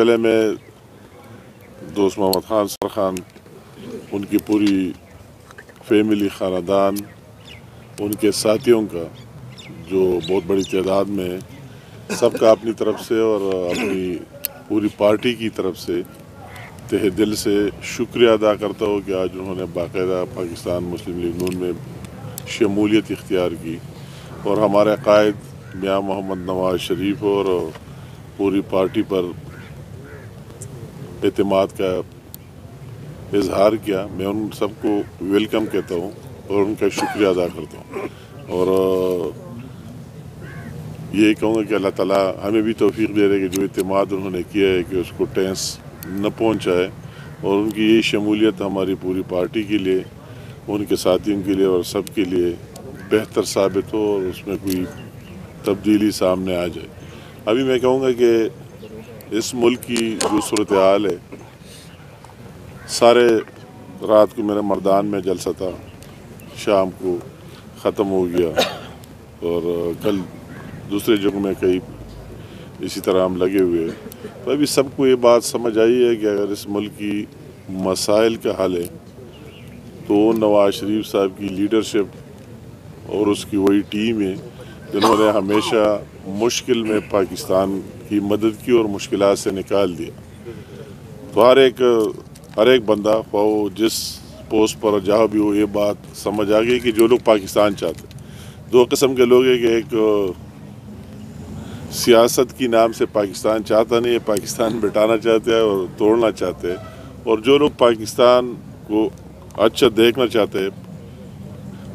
پہلے میں دوست محمد خان سر خان، ان کی پوری فیملی، خاندان، ان کے ساتھیوں کا جو بہت بڑی تعداد میں ہے، سب کا اپنی طرف سے اور اپنی پوری پارٹی کی طرف سے تہ دل سے شکریہ ادا کرتا ہوں کہ آج انہوں نے باقاعدہ پاکستان مسلم لیگ نون میں شمولیت اختیار کی اور ہمارے قائد میاں محمد نواز شریف اور پوری پارٹی پر اعتماد کا اظہار کیا۔ میں ان سب کو ویلکم کہتا ہوں اور ان کا شکریہ ادا کرتا ہوں، اور یہ کہوں گا کہ اللہ تعالیٰ ہمیں بھی توفیق دے رہے کہ جو اعتماد انہوں نے کیا ہے کہ اس کو ٹینس نہ پہنچائے، اور ان کی یہ شمولیت ہماری پوری پارٹی کے لیے، ان کے ساتھیوں کے لیے اور سب کے لیے بہتر ثابت ہو اور اس میں کوئی تبدیلی سامنے آ جائے۔ ابھی میں کہوں گا کہ اس ملک کی جو صورتحال ہے، سارے رات کو میرے مردان میں جلسہ تھا، شام کو ختم ہو گیا، اور کل دوسرے جگہوں میں کئی اسی طرح ہم لگے ہوئے ہیں۔ تو ابھی سب کو یہ بات سمجھ آئی ہے کہ اگر اس ملک کی مسائل کا حل ہے تو نواز شریف صاحب کی لیڈرشپ اور اس کی وہی ٹیم ہے جنہوں نے ہمیشہ مشکل میں پاکستان کی مدد کی اور مشکلات سے نکال دیا۔ تو ہر ایک بندہ وہ جس پوسٹ پر جہاں بھی ہو، یہ بات سمجھ آ گئی کہ جو لوگ پاکستان چاہتے ہیں، دو قسم کے لوگ ہیں کہ ایک سیاست کی نام سے پاکستان چاہتا نہیں ہے، پاکستان بٹانا چاہتے ہیں اور توڑنا چاہتے ہیں، اور جو لوگ پاکستان کو اچھا دیکھنا چاہتے ہیں،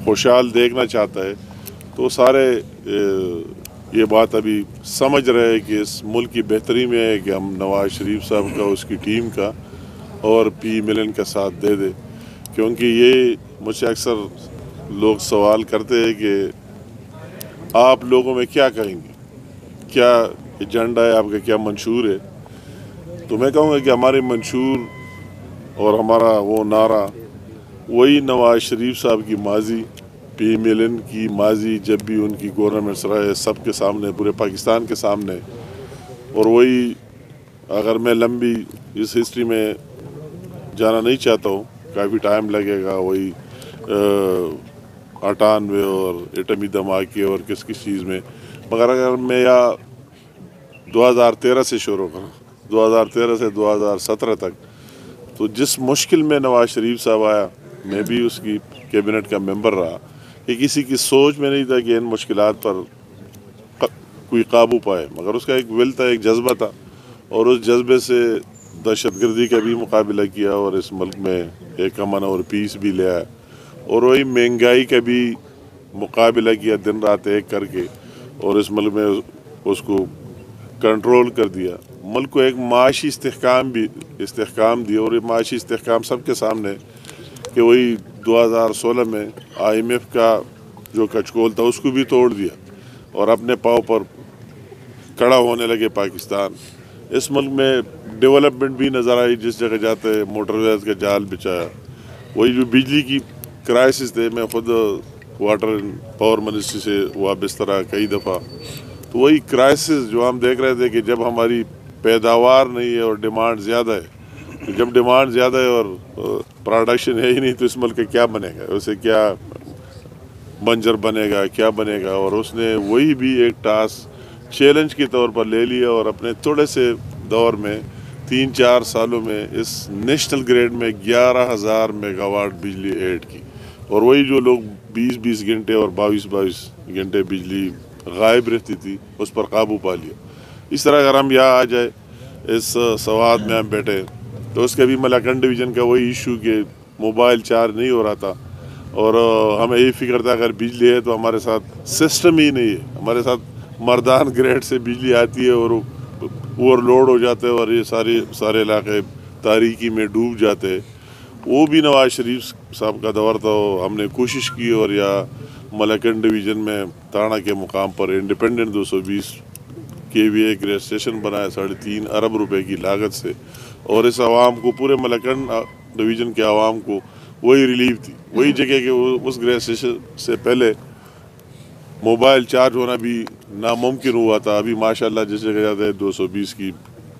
خوشحال دیکھنا چاہتا ہے، تو سارے یہ بات ابھی سمجھ رہے ہیں کہ اس ملک کی بہتری میں ہے کہ ہم نواز شریف صاحب کا، اس کی ٹیم کا اور پی ملن کا ساتھ دے دے۔ کیونکہ یہ مجھ سے اکثر لوگ سوال کرتے ہیں کہ آپ لوگوں میں کیا کہیں گے، کیا ایجنڈا ہے آپ کا، کیا منشور ہے؟ تو میں کہوں گا کہ ہمارے منشور اور ہمارا وہ نعرہ وہی نواز شریف صاحب کی ماضی، پی ملن کی ماضی، جب بھی ان کی گورنمنٹس رہے سب کے سامنے، پورے پاکستان کے سامنے، اور وہی اگر میں لمبی اس ہسٹری میں جانا نہیں چاہتا ہوں، کافی ٹائم لگے گا، وہی 98 اور ایٹمی دھماکے اور کس چیز میں، مگر اگر میں 2013 سے شروع کروں، 2013 سے 2017 تک، تو جس مشکل میں نواز شریف صاحب آیا، میں بھی اس کی کیبنٹ کا ممبر رہا، کہ کسی کی سوچ میں نہیں تھا کہ ان مشکلات پر کوئی قابو پائے، مگر اس کا ایک ول تھا، ایک جذبہ تھا، اور اس جذبے سے دہشت گردی کا بھی مقابلہ کیا اور اس ملک میں ایک امن اور پیس بھی لے آیا، اور وہی مہنگائی کا بھی مقابلہ کیا دن رات ایک کر کے، اور اس ملک میں اس کو کنٹرول کر دیا، ملک کو ایک معاشی استحکام دیا، اور یہ معاشی استحکام سب کے سامنے کہ وہی 2016 میں IMF کا جو کچکول تھا اس کو بھی توڑ دیا اور اپنے پاؤں پر کھڑا ہونے لگے پاکستان۔ اس ملک میں ڈیولپمنٹ بھی نظر آئی، جس جگہ جاتے موٹر ویز کا جال بچایا، وہی جو بجلی کی کرائسس تھے، میں خود واٹر اینڈ پاور منسٹری سے وابستہ رہا کئی دفعہ، تو وہی کرائسس جو ہم دیکھ رہے تھے کہ جب ہماری پیداوار نہیں ہے اور ڈیمانڈ زیادہ ہے، جب ڈیمانڈ زیادہ ہے اور پروڈکشن ہے ہی نہیں، تو اس ملک کا کیا بنے گا، اسے کیا بنجر بنے گا، کیا بنے گا؟ اور اس نے وہی بھی ایک ٹاسک چیلنج کے طور پر لے لیا، اور اپنے تھوڑے سے دور میں 3-4 سالوں میں اس نیشنل گریڈ میں 11,000 میگا واٹ بجلی ایڈ کی، اور وہی جو لوگ 20 گھنٹے اور 22 گھنٹے بجلی غائب رہتی تھی، اس پر قابو پا لیا۔ اس طرح اگر ہم یہاں آ جائے، اس سوات میں ہم بیٹھے، تو اس کے بھی ملاکنڈ ڈویژن کا وہی ایشو کہ موبائل چارج نہیں ہو رہا تھا، اور ہمیں یہی فکر تھا اگر بجلی ہے تو ہمارے ساتھ سسٹم ہی نہیں ہے، ہمارے ساتھ مردان گریڈ سے بجلی آتی ہے اور اوور لوڈ ہو جاتے ہیں، اور یہ سارے علاقے تاریکی میں ڈوب جاتے ہیں۔ وہ بھی نواز شریف صاحب کا دور تھا، ہم نے کوشش کی، اور یا ملاکنڈ ڈویژن میں تانا کے مقام پر انڈیپینڈنٹ 220 KVA گریڈ اسٹیشن بنایا 3.5 ارب روپے کی لاگت سے، اور اس عوام کو، پورے ملاکنڈ ڈویژن کے عوام کو وہی ریلیف تھی، وہی جگہ کہ اس گریڈ اسٹیشن سے پہلے موبائل چارج ہونا بھی ناممکن ہوا تھا۔ ابھی ماشاءاللہ جس جگہ جاتے ہیں 220 کی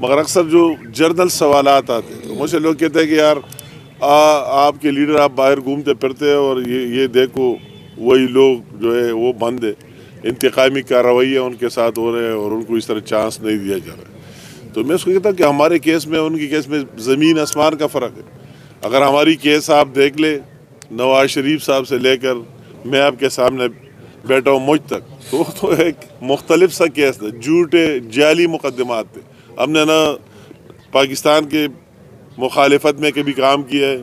مگر اکثر جو جرنل سوالات آتے ہیں تو مجھ سے لوگ کہتے ہیں کہ یار آپ کے لیڈر آپ باہر گھومتے پھرتے ہیں اور یہ دیکھو وہی لوگ جو ہے وہ بند ہے، انتقامی کارروائیاں ان کے ساتھ ہو رہے ہیں اور ان کو اس طرح چانس نہیں دیا جا رہا ہے۔ تو میں اس کو کہتا ہوں کہ ہمارے کیس میں ان کی کیس میں زمین آسمان کا فرق ہے۔ اگر ہماری کیس آپ دیکھ لیں نواز شریف صاحب سے لے کر میں آپ کے سامنے بیٹھا ہوں مجھ تک، تو ایک مختلف سا کیس تھا، جھوٹے جعلی مقدمات تھے۔ ہم نے نہ پاکستان کے مخالفت میں کبھی کام کیا ہے،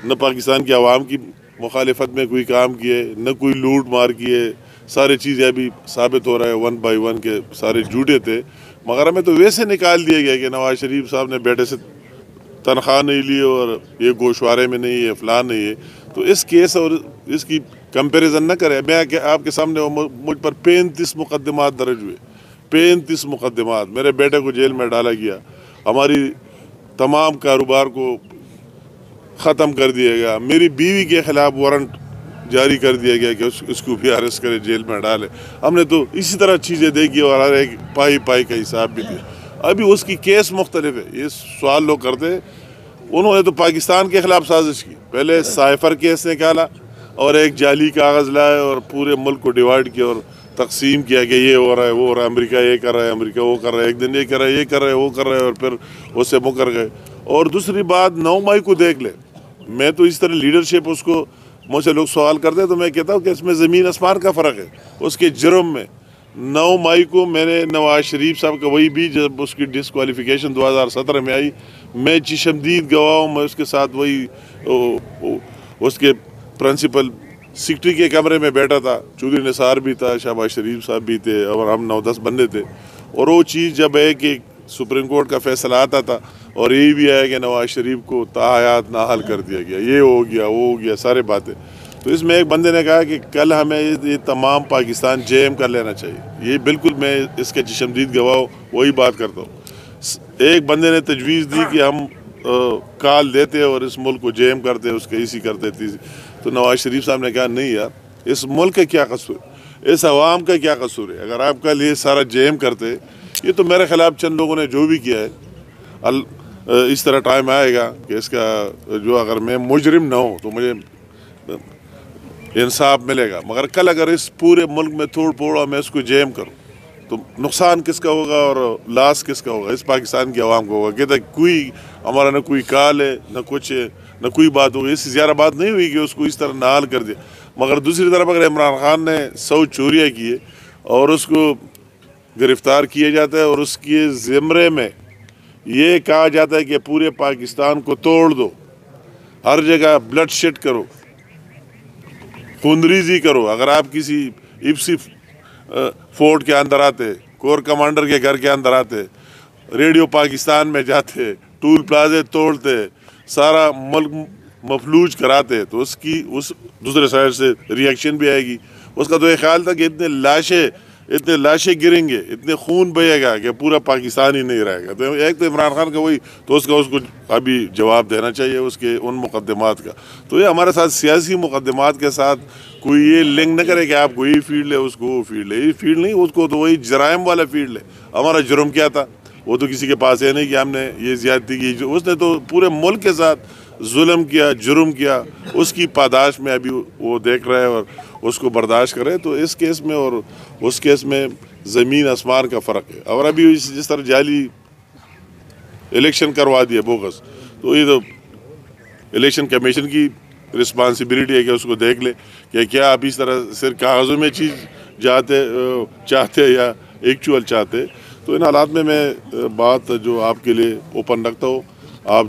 نہ پاکستان کی عوام کی مخالفت میں کوئی کام کیا ہے، نہ کوئی لوٹ مار کی ہے۔ سارے چیزیں ابھی ثابت ہو رہا ہے 1 بائی 1 کے سارے جھوٹے تھے، مگر ہمیں تو ویسے نکال دیا گیا کہ نواز شریف صاحب نے بیٹے سے تنخواہ نہیں لی اور یہ گوشوارے میں نہیں ہے، فلاں نہیں ہے۔ تو اس کیس اور اس کی کمپیریزن نہ کرے۔ میں آپ کے سامنے مجھ پر 35 مقدمات درج ہوئے، 35 مقدمات، میرے بیٹے کو جیل میں ڈالا گیا، ہماری تمام کاروبار کو ختم کر دیا گیا، میری بیوی کے خلاف وارنٹ جاری کر دیا گیا کہ اس کو بھی اریسٹ کرے، جیل میں ڈالے۔ ہم نے تو اسی طرح چیزیں دیکھی اور ہر ایک پائی پائی کا حساب بھی دیا۔ ابھی اس کی کیس مختلف ہے۔ یہ سوال لوگ کرتے ہیں، انہوں نے تو پاکستان کے خلاف سازش کی، پہلے سائفر کیس نکالا اور ایک جعلی کاغذ لائے اور پورے ملک کو ڈیوائیڈ کیا اور تقسیم کیا کہ یہ ہو رہا ہے وہ ہو رہا ہے، امریکہ یہ کر رہا ہے، امریکہ وہ کر رہا ہے، ایک دن یہ کر رہا ہے، یہ کر رہا ہے، وہ کر رہا ہے، اور پھر اس سے مکر گئے۔ اور دوسری بات 9 مئی کو دیکھ لے، میں تو اس طرح لیڈرشپ اس کو مجھ سے لوگ سوال کرتے ہیں تو میں کہتا ہوں کہ اس میں زمین آسمان کا فرق ہے اس کے جرم میں۔ 9 مئی کو میں نے نواز شریف صاحب کا وہی بھی جب اس کی ڈسکوالیفیکیشن 2017 میں آئی، میں چشمدید گواہ ہوں، میں اس کے ساتھ وہی اس کے پرنسپل سیکرٹری کے کمرے میں بیٹھا تھا، چودھری نثار بھی تھا، شہباز شریف صاحب بھی تھے اور ہم 9-10 بندے تھے۔ اور وہ چیز جب ہے کہ سپریم کورٹ کا فیصلہ آتا تھا اور یہ بھی آیا کہ نواز شریف کو تاحیات نااہل کر دیا گیا، یہ ہو گیا وہ ہو گیا، سارے باتیں، تو اس میں ایک بندے نے کہا کہ کل ہمیں یہ تمام پاکستان جیم کر لینا چاہیے۔ یہ بالکل میں اس کے چشمدید گواہ ہوں، وہی بات کرتا ہوں۔ ایک بندے نے تجویز دی کہ ہم کال دیتے اور اس ملک کو جیم کرتے، اس کے ایسی کرتے تھی، تو نواز شریف صاحب نے کہا نہیں یار، اس ملک کا کیا قصور ہے، اس عوام کا کیا قصور ہے؟ اگر آپ کل یہ سارا جیم کرتے، یہ تو میرے خلاف چند لوگوں نے جو بھی کیا ہے، اس طرح ٹائم آئے گا کہ اس کا جو اگر میں مجرم نہ ہوں تو مجھے انصاف ملے گا، مگر کل اگر اس پورے ملک میں توڑ پھوڑ میں اس کو جیم کروں تو نقصان کس کا ہوگا اور لاس کس کا ہوگا؟ اس پاکستان کی عوام کو ہوگا۔ کہتا ہے کوئی ہمارا نہ کوئی کال ہے نہ کچھ ہے نہ کوئی بات ہوگی، اس سے زیادہ بات نہیں ہوئی کہ اس کو اس طرح نااہل کر دیا۔ مگر دوسری طرف اگر عمران خان نے 100 چوریاں کیے اور اس کو گرفتار کیا جاتا ہے اور اس کے زمرے میں یہ کہا جاتا ہے کہ پورے پاکستان کو توڑ دو، ہر جگہ بلڈ شیڈ کرو، خونریزی کرو۔ اگر آپ کسی ایپسی فورٹ کے اندر آتے، کور کمانڈر کے گھر کے اندر آتے، ریڈیو پاکستان میں جاتے، ٹول پلازے توڑتے، سارا ملک مفلوج کراتے، تو اس دوسرے سائڈ سے ریئیکشن بھی آئے گی۔ اس کا تو یہ خیال تھا کہ اتنے لاشیں گریں گے، اتنے خون بہے گا کہ پورا پاکستان ہی نہیں رہے گا۔ تو ایک تو عمران خان کا وہی تو اس کو ابھی جواب دینا چاہیے اس کے ان مقدمات کا۔ تو یہ ہمارے ساتھ سیاسی مقدمات کے ساتھ کوئی یہ لنک نہ کرے کہ آپ کو یہ فیلڈ ہے اس کو وہ فیلڈ ہے، یہ فیلڈ نہیں، اس کو تو وہی جرائم والا فیلڈ ہے۔ ہمارا جرم کیا تھا؟ وہ تو کسی کے پاس ہے نہیں کہ ہم نے یہ زیادتی کی، اس نے تو پورے ملک کے ساتھ ظلم کیا، جرم کیا، اس کی پاداش میں ابھی وہ دیکھ رہے اور اس کو برداشت کرے۔ تو اس کیس میں اور اس کیس میں زمین آسمان کا فرق ہے۔ اور ابھی جس طرح جعلی الیکشن کروا دیا بوگس، تو یہ تو الیکشن کمیشن کی رسپانسبلٹی ہے کہ اس کو دیکھ لے کہ کیا آپ اس طرح صرف کاغذوں میں چیز چاہتے یا ایکچوئل چاہتے۔ تو ان حالات میں بات جو آپ کے لیے اوپن رکھتا ہوں